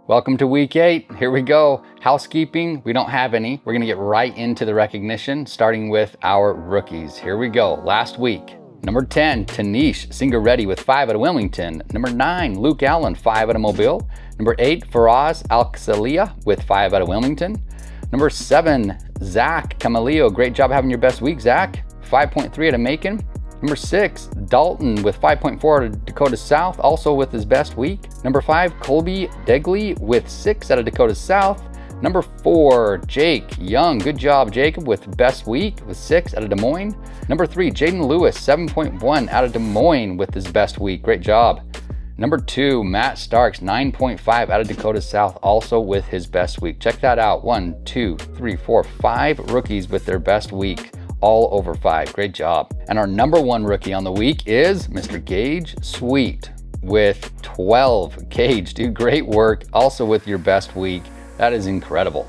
Welcome to week 8. Here we go. Housekeeping, we don't have any. We're going to get right into the recognition, starting with our rookies. Here we go. Last week, number 10, Tanish Singareddy with 5 out of Wilmington. Number 9, Luke Allen, 5 out of Mobile. Number 8, Faraz Alksalia with 5 out of Wilmington. Number 7, Zach Camaleo. Great job having your best week, Zach. 5.3 out of Macon. Number 6, Dalton with 5.4 out of Dakota South, also with his best week. Number 5, Colby Degley with 6 out of Dakota South. Number 4, Jake Young. Good job, Jacob, with best week with 6 out of Des Moines. Number 3, Jaden Lewis, 7.1 out of Des Moines with his best week. Great job. Number 2, Matt Starks, 9.5 out of Dakota South, also with his best week. Check that out. 1, 2, 3, 4, 5 rookies with their best week. All over 5. Great job. And our number 1 rookie on the week is Mr. Gage Sweet with 12. Gage, dude, great work. Also with your best week. That is incredible.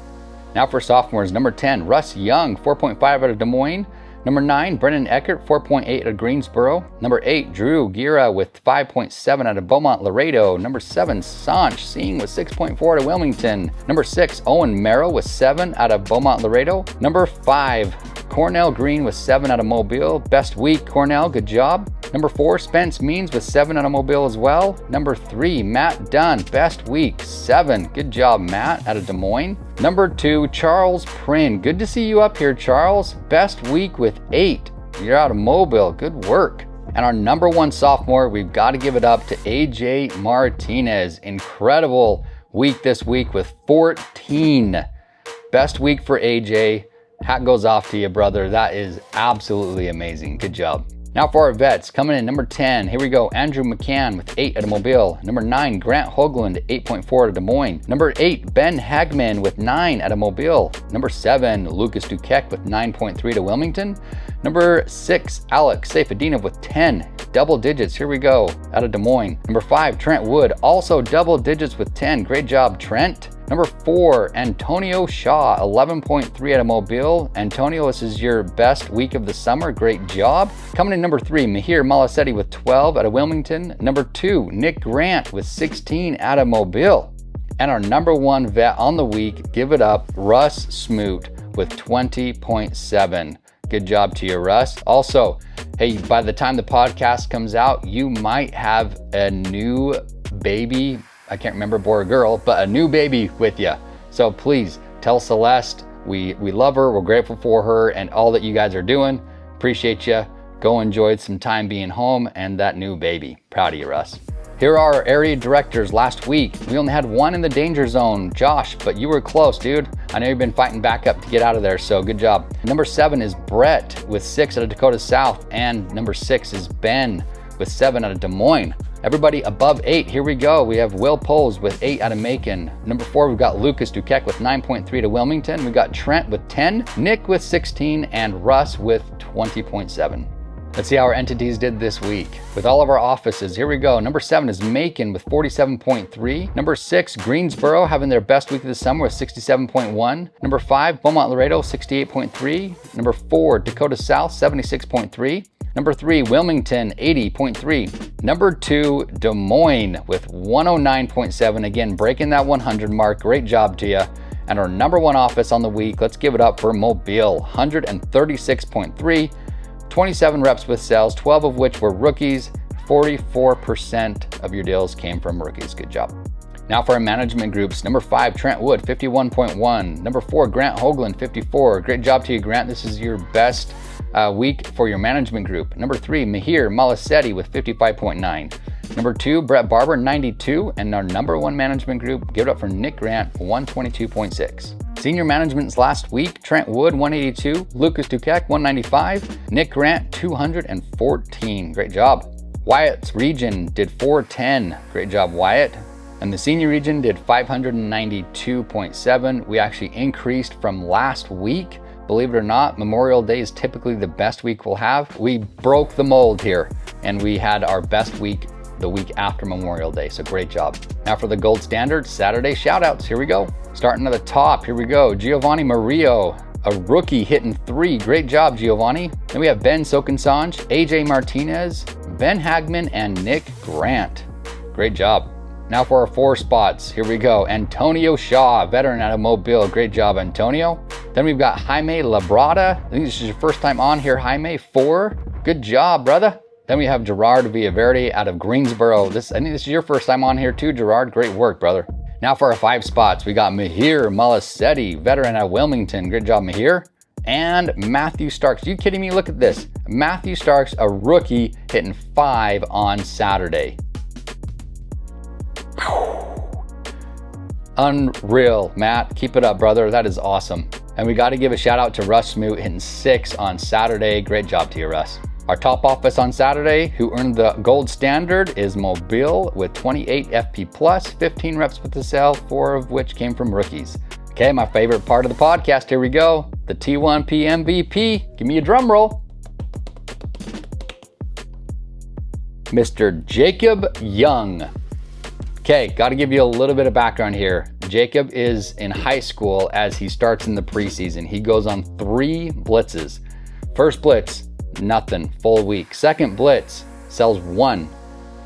Now for sophomores, number 10, Russ Young, 4.5 out of Des Moines. Number 9, Brennan Eckert, 4.8 out of Greensboro. Number 8, Drew Gira with 5.7 out of Beaumont Laredo. Number 7, Sanch Singh with 6.4 out of Wilmington. Number 6, Owen Merrill with 7 out of Beaumont Laredo. Number 5, Cornell Green with 7 out of Mobile. Best week, Cornell, good job. Number 4, Spence Means with 7 out of Mobile as well. Number 3, Matt Dunn, best week, 7. Good job, Matt, out of Des Moines. Number 2, Charles Prin. Good to see you up here, Charles. Best week with 8. You're out of Mobile. Good work. And our number 1 sophomore, we've got to give it up to AJ Martinez. Incredible week this week with 14. Best week for AJ. Hat goes off to you, brother. That is absolutely amazing. Good job. Now for our vets, coming in number 10, here we go. Andrew McCann with 8 out of Mobile. Number 9, Grant Hoagland, 8.4 out of Des Moines. Number 8, Ben Hagman with 9 out of Mobile. Number 7, Lucas Duquette with 9.3 to Wilmington. Number 6, Alex Safadinov with 10, double digits. Here we go, out of Des Moines. Number 5, Trent Wood, also double digits with 10. Great job, Trent. Number 4, Antonio Shaw, 11.3 out of Mobile. Antonio, this is your best week of the summer. Great job. Coming in number 3, Mahir Malasetti with 12 out of Wilmington. Number 2, Nick Grant with 16 out of Mobile. And our number 1 vet on the week, give it up, Russ Smoot with 20.7. Good job to you, Russ. Also, hey, by the time the podcast comes out, you might have a new baby. I can't remember, boy or girl, but a new baby with you. So please tell Celeste we love her, we're grateful for her and all that you guys are doing. Appreciate you. Go enjoy some time being home and that new baby. Proud of you, Russ. Here are our area directors last week. We only had 1 in the danger zone, Josh, but you were close, dude. I know you've been fighting back up to get out of there, so good job. Number 7 is Brett with 6 out of Dakota South, and number 6 is Ben with 7 out of Des Moines. Everybody above 8, here we go. We have Will Poles with 8 out of Macon. Number 4, we've got Lucas Duquette with 9.3 to Wilmington. We've got Trent with 10, Nick with 16, and Russ with 20.7. Let's see how our entities did this week. With all of our offices, here we go. Number 7 is Macon with 47.3. Number 6, Greensboro having their best week of the summer with 67.1. Number 5, Beaumont Laredo, 68.3. Number 4, Dakota South, 76.3. Number 3, Wilmington, 80.3. Number 2, Des Moines with 109.7. Again, breaking that 100 mark. Great job to you. And our number 1 office on the week, let's give it up for Mobile, 136.3. 27 reps with sales, 12 of which were rookies. 44% of your deals came from rookies. Good job. Now for our management groups, number 5, Trent Wood, 51.1. Number 4, Grant Hoagland, 54. Great job to you, Grant. This is your best week for your management group. Number 3, Mahir Malasetti with 55.9. Number 2, Brett Barber, 92. And our number 1 management group, give it up for Nick Grant, 122.6. Senior management's last week, Trent Wood, 182. Lucas Duquette, 195. Nick Grant, 214. Great job. Wyatt's region did 410. Great job, Wyatt. And the senior region did 592.7. We actually increased from last week. Believe it or not, Memorial Day is typically the best week we'll have. We broke the mold here and we had our best week the week after Memorial Day, so great job. Now for the gold standard Saturday shoutouts, here we go. Starting at the top, here we go. Giovanni Murillo, a rookie hitting 3. Great job, Giovanni. Then we have Ben Sokensanj, AJ Martinez, Ben Hagman, and Nick Grant. Great job. Now for our 4 spots, here we go. Antonio Shaw, veteran out of Mobile. Great job, Antonio. Then we've got Jaime Labrada. I think this is your first time on here, Jaime. 4. Good job, brother. Then we have Gerard Villaverde out of Greensboro. I think this is your first time on here too, Gerard. Great work, brother. Now for our 5 spots, we got Mahir Malasetti, veteran out of Wilmington. Good job, Mahir. And Matthew Starks. Are you kidding me? Look at this. Matthew Starks, a rookie, hitting 5 on Saturday. Unreal, Matt. Keep it up, brother. That is awesome. And we got to give a shout out to Russ Smoot hitting 6 on Saturday. Great job to you, Russ. Our top office on Saturday, who earned the gold standard, is Mobile with 28 FP plus, 15 reps with the cell, 4 of which came from rookies. Okay, my favorite part of the podcast. Here we go. The T1P MVP. Give me a drum roll. Mr. Jacob Young. Okay, got to give you a little bit of background here. Jacob is in high school as he starts in the preseason. He goes on 3 blitzes. First blitz, nothing, full week. Second blitz, sells 1.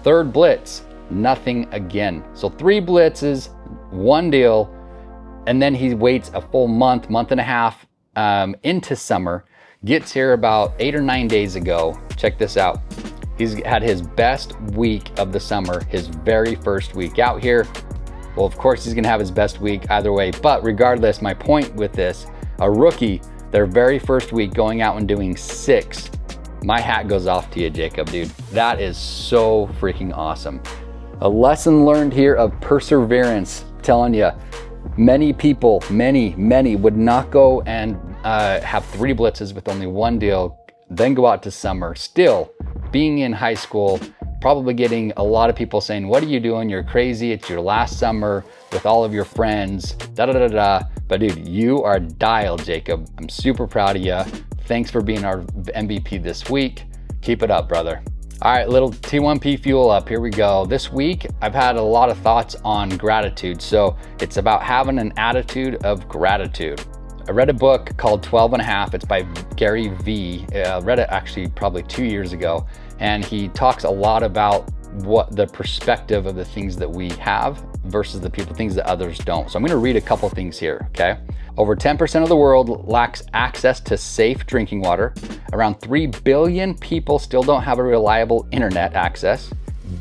Third blitz, nothing again. So 3 blitzes, 1 deal, and then he waits a full month and a half into summer. Gets here about 8 or 9 days ago. Check this out. He's had his best week of the summer, his very first week out here. Well, of course, he's gonna have his best week either way, but regardless, my point with this, a rookie, their very first week going out and doing 6, my hat goes off to you, Jacob, dude. That is so freaking awesome. A lesson learned here of perseverance. I'm telling you, many people, many would not go and have 3 blitzes with only 1 deal, then go out to summer. Still, being in high school, probably getting a lot of people saying, what are you doing? You're crazy. It's your last summer with all of your friends, da-da-da-da. But dude, you are dialed, Jacob. I'm super proud of you. Thanks for being our MVP this week. Keep it up, brother. All right, little T1P fuel up. Here we go. This week, I've had a lot of thoughts on gratitude. So it's about having an attitude of gratitude. I read a book called 12 and a Half. It's by Gary Vee. I read it actually probably 2 years ago. And he talks a lot about what the perspective of the things that we have versus the things that others don't. So I'm gonna read a couple things here, okay? Over 10% of the world lacks access to safe drinking water. Around 3 billion people still don't have a reliable internet access.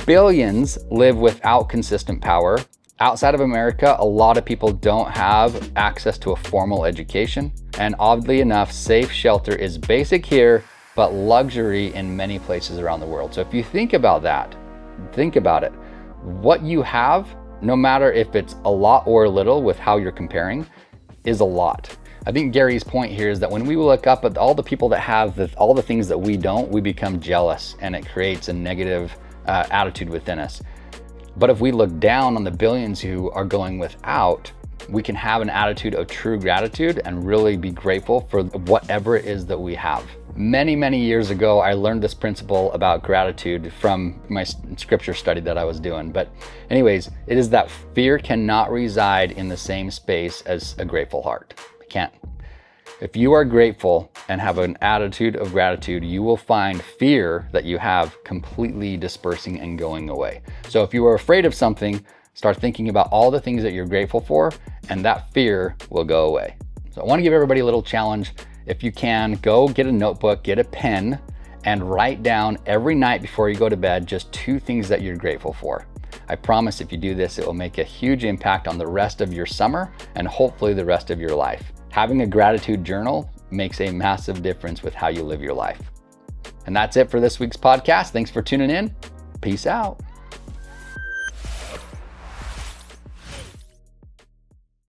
Billions live without consistent power. Outside of America, a lot of people don't have access to a formal education. And oddly enough, safe shelter is basic here, but luxury in many places around the world. So if you think about that, think about it. What you have, no matter if it's a lot or a little with how you're comparing, is a lot. I think Gary's point here is that when we look up at all the people that have all the things that we don't, we become jealous and it creates a negative attitude within us. But if we look down on the billions who are going without, we can have an attitude of true gratitude and really be grateful for whatever it is that we have. Many years ago, I learned this principle about gratitude from my scripture study that I was doing. But anyways, it is that fear cannot reside in the same space as a grateful heart. It can't. If you are grateful and have an attitude of gratitude, you will find fear that you have completely dispersing and going away. So if you are afraid of something, start thinking about all the things that you're grateful for, and that fear will go away. So I want to give everybody a little challenge. If you can, go get a notebook, get a pen, and write down every night before you go to bed just 2 things that you're grateful for. I promise if you do this, it will make a huge impact on the rest of your summer and hopefully the rest of your life. Having a gratitude journal makes a massive difference with how you live your life. And that's it for this week's podcast. Thanks for tuning in. Peace out.